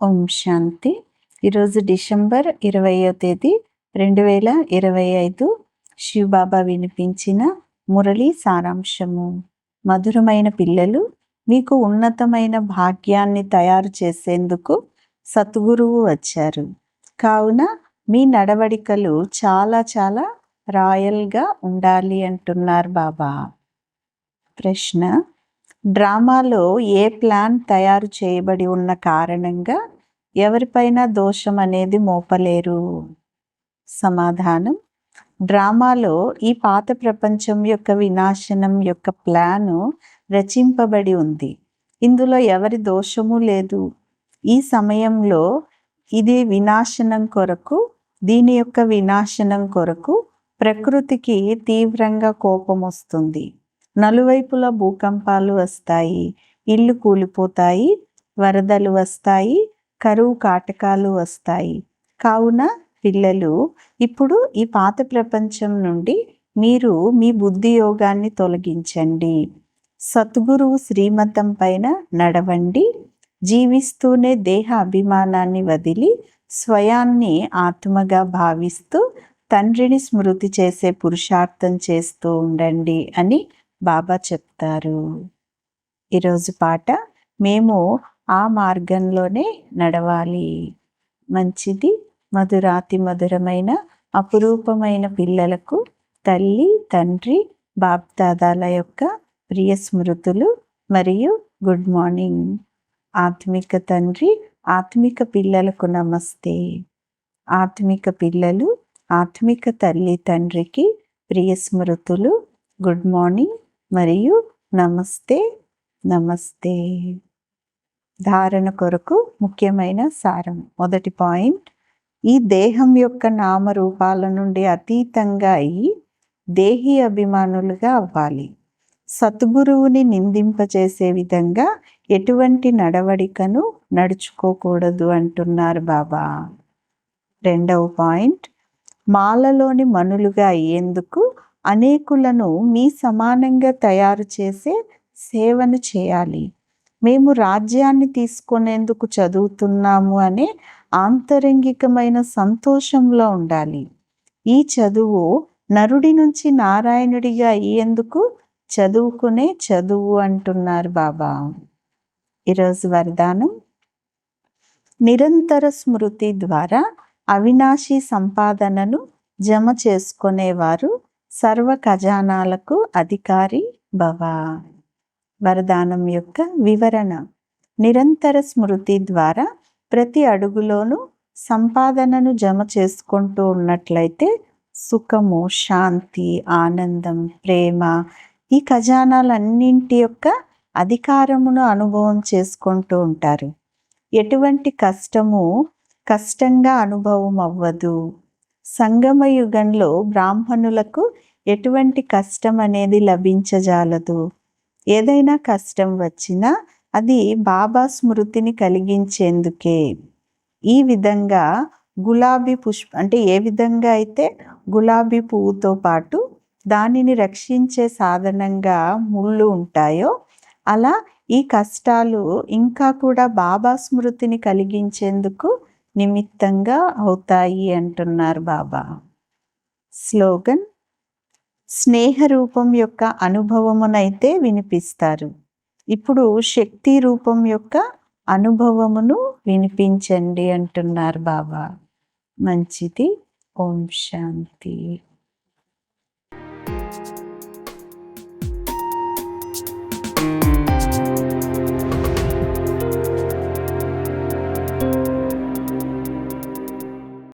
ఓం శాంతి. ఈరోజు డిసెంబర్ 20వ తేదీ 2025 శివబాబా వినిపించిన మురళి సారాంశము. మధురమైన పిల్లలు, మీకు ఉన్నతమైన భాగ్యాన్ని తయారు చేసేందుకు సద్గురువు వచ్చారు. కావున మీ నడవడికలు చాలా రాయల్గా ఉండాలి అంటున్నారు బాబా. ప్రశ్న: డ్రామాలో ఏ ప్లాన్ తయారు చేయబడి ఉన్న కారణంగా ఎవరిపైన దోషం అనేది మోపలేరు? సమాధానం: డ్రామాలో ఈ పాత ప్రపంచం యొక్క వినాశనం యొక్క ప్లాను రచింపబడి ఉంది. ఇందులో ఎవరి దోషము లేదు. ఈ సమయంలో ఇది వినాశనం కొరకు, దీని యొక్క వినాశనం కొరకు ప్రకృతికి తీవ్రంగా కోపం వస్తుంది. నలువైపుల భూకంపాలు వస్తాయి, ఇళ్ళు కూలిపోతాయి, వరదలు వస్తాయి, కరువు కాటకాలు వస్తాయి. కావున పిల్లలు, ఇప్పుడు ఈ పాత ప్రపంచం నుండి మీరు మీ బుద్ధి యోగాన్ని తొలగించండి. సద్గురువు శ్రీమతం పైన నడవండి. జీవిస్తూనే దేహ అభిమానాన్ని వదిలి స్వయాన్ని ఆత్మగా భావిస్తూ తండ్రిని స్మృతి చేసే పురుషార్థం చేస్తూ ఉండండి అని బాబా చెప్తారు. ఈరోజు పాట: మేము ఆ మార్గంలోనే నడవాలి. మంచిది. మధురాతి మధురమైన అపురూపమైన పిల్లలకు తల్లి, తండ్రి, బాప్దాదాల యొక్క ప్రియ స్మృతులు మరియు గుడ్ మార్నింగ్. ఆత్మిక తండ్రి, ఆత్మిక పిల్లలకు నమస్తే. ఆత్మిక పిల్లలు, ఆత్మిక తల్లి తండ్రికి ప్రియ స్మృతులు, గుడ్ మార్నింగ్ మరియు నమస్తే. నమస్తే. ధారణ కొరకు ముఖ్యమైన సారం. మొదటి పాయింట్: ఈ దేహం యొక్క నామరూపాల నుండి అతీతంగా అయి దేహీ అభిమానులుగా అవ్వాలి. సద్గురువుని నిందింపచేసే విధంగా ఎటువంటి నడవడికను నడుచుకోకూడదు అంటున్నారు బాబా. రెండవ పాయింట్: మాలలోని మనులుగా అయ్యేందుకు అనేకులను మీ సమానంగా తయారు చేసే సేవను చేయాలి. మేము రాజ్యాన్ని తీసుకునేందుకు చదువుతున్నాము అనే ఆంతరంగికమైన సంతోషంలో ఉండాలి. ఈ చదువు నరుడి నుంచి నారాయణుడిగా అయ్యేందుకు చదువుకునే చదువు అంటున్నారు బాబా. ఈరోజు వరదానం: నిరంతర స్మృతి ద్వారా అవినాశీ సంపాదనను జమ చేసుకునేవారు సర్వ ఖజానాలకు అధికారి భవ. వరదానం యొక్క వివరణ: నిరంతర స్మృతి ద్వారా ప్రతి అడుగులోనూ సంపాదనను జమ చేసుకుంటూ ఉన్నట్లయితే సుఖము, శాంతి, ఆనందం, ప్రేమ, ఈ ఖజానాలన్నింటి యొక్క అధికారమును అనుభవం చేసుకుంటూ ఉంటారు. ఎటువంటి కష్టంగా అనుభవం అవ్వదు. సంగమ యుగంలో బ్రాహ్మణులకు ఎటువంటి కష్టం అనేది లభించజాలదు. ఏదైనా కష్టం వచ్చినా అది బాబా స్మృతిని కలిగించేందుకే. ఈ విధంగా గులాబీ ఏ విధంగా అయితే గులాబీ పువ్వుతో పాటు దానిని రక్షించే సాధనంగా ముళ్ళు ఉంటాయో, అలా ఈ కష్టాలు ఇంకా కూడా బాబా స్మృతిని కలిగించేందుకు నిమిత్తంగా అవుతాయి అంటున్నారు బాబా. స్లోగన్: స్నేహ రూపం యొక్క అనుభవమునైతే వినిపిస్తారు, ఇప్పుడు శక్తి రూపం యొక్క అనుభవమును వినిపించండి అంటున్నారు బాబా. మంచిది. ఓం శాంతి.